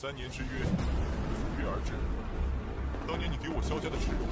3年之约，如约而至。当年你给我萧家的耻辱，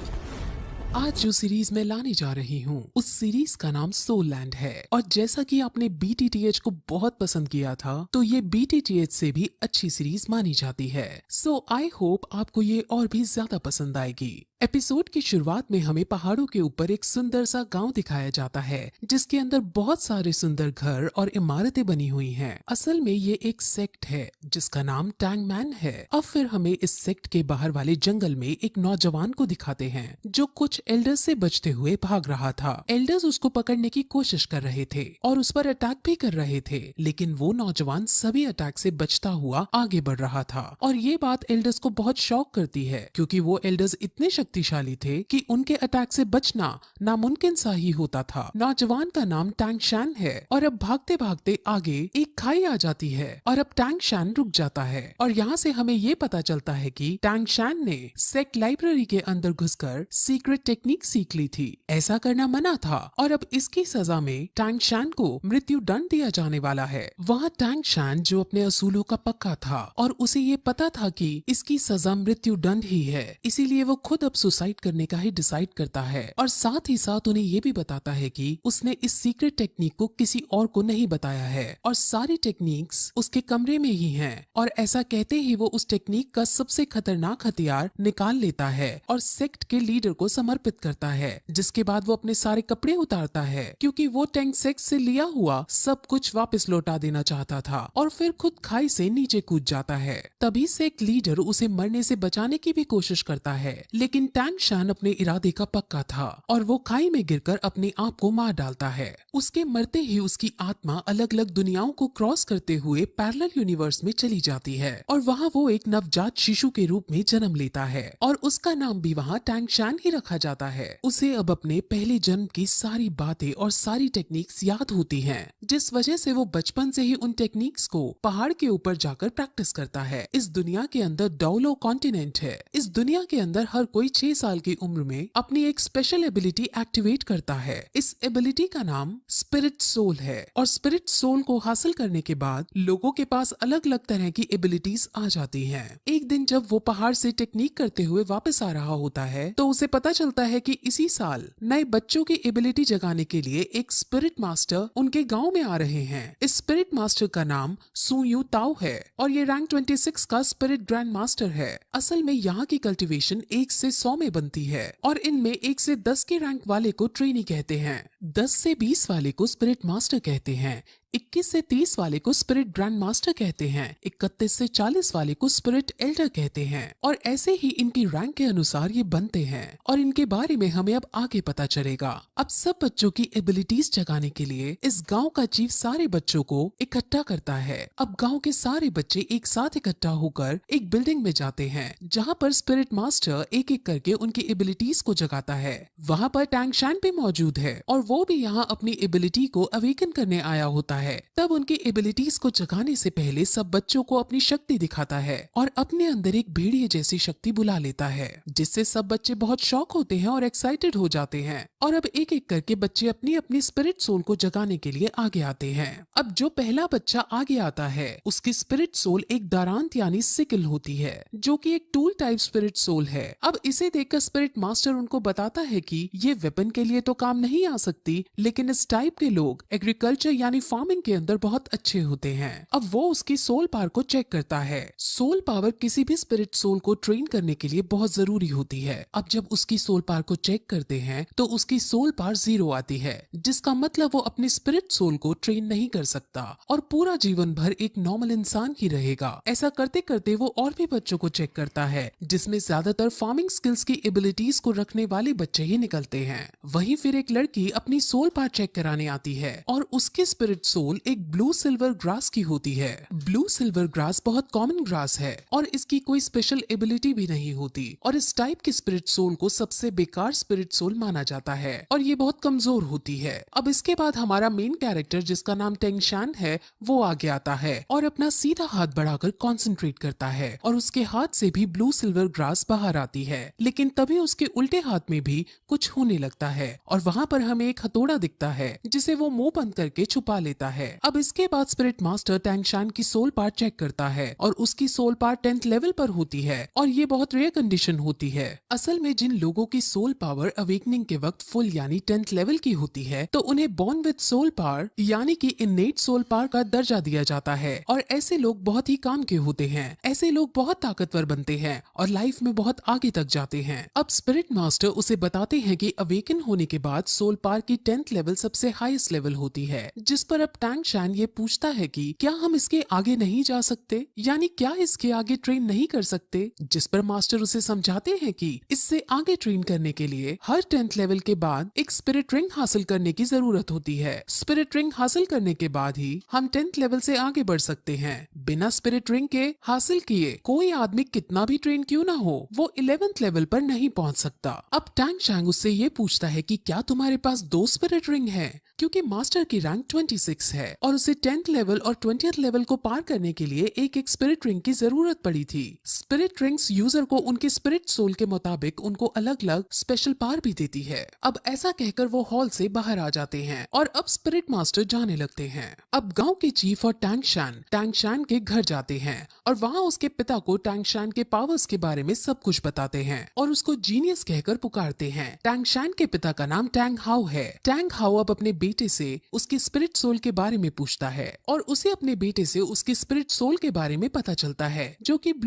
आज जो सीरीज मैं लाने जा रही हूँ उस सीरीज का नाम सोल लैंड है। और जैसा कि आपने BTTH को बहुत पसंद किया था तो ये BTTH से भी अच्छी सीरीज मानी जाती है। सो आई होप आपको ये और भी ज्यादा पसंद आएगी। एपिसोड की शुरुआत में हमें पहाड़ों के ऊपर एक सुंदर सा गांव दिखाया जाता है जिसके अंदर बहुत सारे सुंदर घर और इमारतें बनी हुई हैं। असल में ये एक सेक्ट है जिसका नाम टैंगमैन है। अब फिर हमें इस सेक्ट के बाहर वाले जंगल में एक नौजवान को दिखाते हैं जो कुछ एल्डर्स से बचते हुए भाग रहा था। एल्डर्स उसको पकड़ने की कोशिश कर रहे थे और उस पर अटैक भी कर रहे थे, लेकिन वो नौजवान सभी अटैक से बचता हुआ आगे बढ़ रहा था। और ये बात एल्डर्स को बहुत शॉक करती है क्योंकि वो एल्डर्स इतने शक्तिशाली थे कि उनके अटैक से बचना नामुमकिन सा ही होता था। नौजवान का नाम टैंग शैन है और अब भागते भागते आगे एक खाई आ जाती है और अब टैंग शैन रुक जाता है। और यहाँ से हमें ये पता चलता है कि टैंग शैन ने सेक्ट लाइब्रेरी के अंदर घुसकर सीक्रेट टेक्निक सीख ली थी। ऐसा करना मना था और अब इसकी सजा में टैंग शैन को मृत्यु दंड दिया जाने वाला है। वहाँ टैंग शैन जो अपने असूलों का पक्का था और उसे ये पता था कि इसकी सजा मृत्यु दंड ही है, इसीलिए वो खुद अब सुसाइड करने का ही डिसाइड करता है और साथ ही साथ उन्हें ये भी बताता है कि उसने इस सीक्रेट टेक्निक को किसी और को नहीं बताया है और सारी टेक्निक्स उसके कमरे में ही हैं। और ऐसा कहते ही वो उस टेक्निक का सबसे खतरनाक हथियार निकाल लेता है और सेक्ट के लीडर को समर्पित करता है, जिसके बाद वो अपने सारे कपड़े उतारता है क्योंकि वो टैंग सेक्ट से लिया हुआ सब कुछ वापस लौटा देना चाहता था और फिर खुद खाई से नीचे कूद जाता है। तभी सेक्ट लीडर उसे मरने से बचाने की भी कोशिश करता है, लेकिन टैंग शैन अपने इरादे का पक्का था और वो खाई में गिरकर अपने आप को मार डालता है। उसके मरते ही उसकी आत्मा अलग अलग दुनियाओं को क्रॉस करते हुए पैरेलल यूनिवर्स में चली जाती है और वहाँ वो एक नवजात शिशु के रूप में जन्म लेता है और उसका नाम भी वहाँ टैंग शैन ही रखा जाता है। उसे अब अपने पहले जन्म की सारी बातें और सारी टेक्निक्स याद होती हैं, जिस वजह से वो बचपन से ही उन टेक्निक्स को पहाड़ के ऊपर जाकर प्रैक्टिस करता है। इस दुनिया के अंदर डोलो कॉन्टिनेंट है। इस दुनिया के अंदर हर कोई 6 साल की उम्र में अपनी एक स्पेशल एबिलिटी एक्टिवेट करता है। इस एबिलिटी का नाम स्पिरिट सोल है और स्पिरिट सोल को हासिल करने के बाद लोगों के पास अलग अलग तरह की एबिलिटीज आ जाती हैं। एक दिन जब वो पहाड़ से टेक्निक करते हुए वापस आ रहा होता है तो उसे पता चलता है कि इसी साल नए बच्चों की एबिलिटी जगाने के लिए एक स्पिरिट मास्टर उनके गांव में आ रहे हैं। इस स्पिरिट मास्टर का नाम सू यू ताओ है और ये रैंक 26 का स्पिरिट ग्रैंड मास्टर है। असल में यहाँ की कल्टीवेशन 1 से 100 में बनती है और इनमें 1 से 10 के रैंक वाले को ट्रेनी कहते हैं, 10 से 20 वाले को स्पिरिट मास्टर कहते हैं, 21 से 30 वाले को स्पिरिट ग्रैंड मास्टर कहते हैं, 31 से 40 वाले को स्पिरिट एल्डर कहते हैं और ऐसे ही इनकी रैंक के अनुसार ये बनते हैं और इनके बारे में हमें अब आगे पता चलेगा। अब सब बच्चों की एबिलिटीज जगाने के लिए इस गांव का चीफ सारे बच्चों को इकट्ठा करता है। अब गांव के सारे बच्चे एक साथ इकट्ठा होकर एक बिल्डिंग में जाते हैं जहां पर स्पिरिट मास्टर एक एक करके उनकी एबिलिटीज को जगाता है। वहां पर टैंग शैन भी मौजूद है और वो भी यहाँ अपनी एबिलिटी को अवेकन करने आया होता है। तब उनकी एबिलिटीज को जगाने से पहले सब बच्चों को अपनी शक्ति दिखाता है और अपने अंदर एक भेड़िए जैसी शक्ति बुला लेता है, जिससे सब बच्चे बहुत शॉक होते हैं और एक्साइटेड हो जाते हैं। और अब एक एक करके बच्चे अपनी अपनी स्पिरिट सोल को जगाने के लिए आगे आते हैं। अब जो पहला बच्चा आगे आता है उसकी स्पिरिट सोल एक दारांत यानी सिकल होती है जो कि एक टूल टाइप स्पिरिट सोल है। अब इसे देखकर स्पिरिट मास्टर उनको बताता है कि ये वेपन के लिए तो काम नहीं आ सकती, लेकिन इस टाइप के लोग एग्रीकल्चर यानी फार्मिंग के अंदर बहुत अच्छे होते हैं। अब वो उसकी सोल पावर को चेक करता है। सोल पावर किसी भी स्पिरिट सोल को ट्रेन करने के लिए बहुत जरूरी होती है। अब जब उसकी सोल पावर को चेक करते हैं तो उसकी सोल पावर 0 आती है, जिसका मतलब वो अपनी स्पिरिट सोल को ट्रेन नहीं कर सकता और पूरा जीवन भर एक नॉर्मल इंसान ही रहेगा। ऐसा करते करते वो और भी बच्चों को चेक करता है जिसमें ज्यादातर फार्मिंग स्किल्स की एबिलिटीज को रखने वाले बच्चे ही निकलते हैं। वहीं फिर एक लड़की अपनी सोल पावर चेक कराने आती है और उसकी स्पिरिट सोल एक ब्लू सिल्वर ग्रास की होती है। ब्लू सिल्वर ग्रास बहुत कॉमन ग्रास है और इसकी कोई स्पेशल एबिलिटी भी नहीं होती और इस टाइप की स्पिरिट सोल को सबसे बेकार स्पिरिट सोल माना जाता है और ये बहुत कमजोर होती है। अब इसके बाद हमारा मेन कैरेक्टर जिसका नाम टैंग शैन है वो आगे आता है और अपना सीधा हाथ बढ़ाकर कॉन्सेंट्रेट करता है और उसके हाथ से भी ब्लू सिल्वर ग्रास बाहर आती है, लेकिन तभी उसके उल्टे हाथ में भी कुछ होने लगता है और वहाँ पर हमें एक हथौड़ा दिखता है जिसे वो मुंह बंद करके छुपा लेता देता है। अब इसके बाद स्पिरिट मास्टर टैंगशान की सोल पार्ट चेक करता है और उसकी सोल पार्ट 10th लेवल पर होती है और ये बहुत रेयर कंडीशन होती है। असल में जिन लोगों की सोल पावर अवेकनिंग के वक्त फुल यानी 10th लेवल की होती है तो उन्हें बॉर्न विद सोल पावर यानी कि इनेट सोल पावर का दर्जा दिया जाता है और ऐसे लोग बहुत ही काम के होते हैं। ऐसे लोग बहुत ताकतवर बनते हैं और लाइफ में बहुत आगे तक जाते हैं। अब स्पिरिट मास्टर उसे बताते हैं कि अवेकन होने के बाद सोल पावर की 10th लेवल सबसे हाईएस्ट लेवल होती है, जिस पर अब टैंगशान ये पूछता है कि क्या हम इसके आगे नहीं जा सकते, यानी क्या इसके आगे ट्रेन नहीं कर सकते, जिस पर मास्टर उसे समझाते हैं कि इससे आगे ट्रेन करने के लिए हर 10th लेवल के बाद एक स्पिरिट रिंग हासिल करने की जरूरत होती है। स्पिरिट रिंग हासिल करने के बाद ही हम 10th लेवल से आगे बढ़ सकते हैं। बिना स्पिरिट रिंग के हासिल किए कोई आदमी कितना भी ट्रेन क्यों ना हो वो 11th लेवल पर नहीं पहुंच सकता। अब टैंगशान उससे ये पूछता है कि क्या तुम्हारे पास 2 स्पिरिट रिंग है, क्योंकि मास्टर की रैंक 26 है और उसे 10th लेवल और 20th लेवल को पार करने के लिए एक स्पिरिट रिंग की जरूरत पड़ी थी। स्पिरिट रिंग्स यूजर को उनके स्पिरिट सोल के मुताबिक उनको अलग अलग स्पेशल पावर भी देती है। अब ऐसा कहकर वो हॉल से बाहर आ जाते हैं और अब स्पिरिट मास्टर जाने लगते हैं। अब गांव के चीफ और टैंगशान के घर जाते हैं और वहाँ उसके पिता को टैंगशान के पावर्स के बारे में सब कुछ बताते हैं और उसको जीनियस कहकर पुकारते हैं। टैंगशान के पिता का नाम टैंग हाउ है। टैंग हाउ अब अपने बेटे से उसकी स्पिरिट सोल के बारे में पूछता है और उसे अपने बेटे से उसकी स्पिरिट सोल के बारे में पता चलता है जो कि ब्लू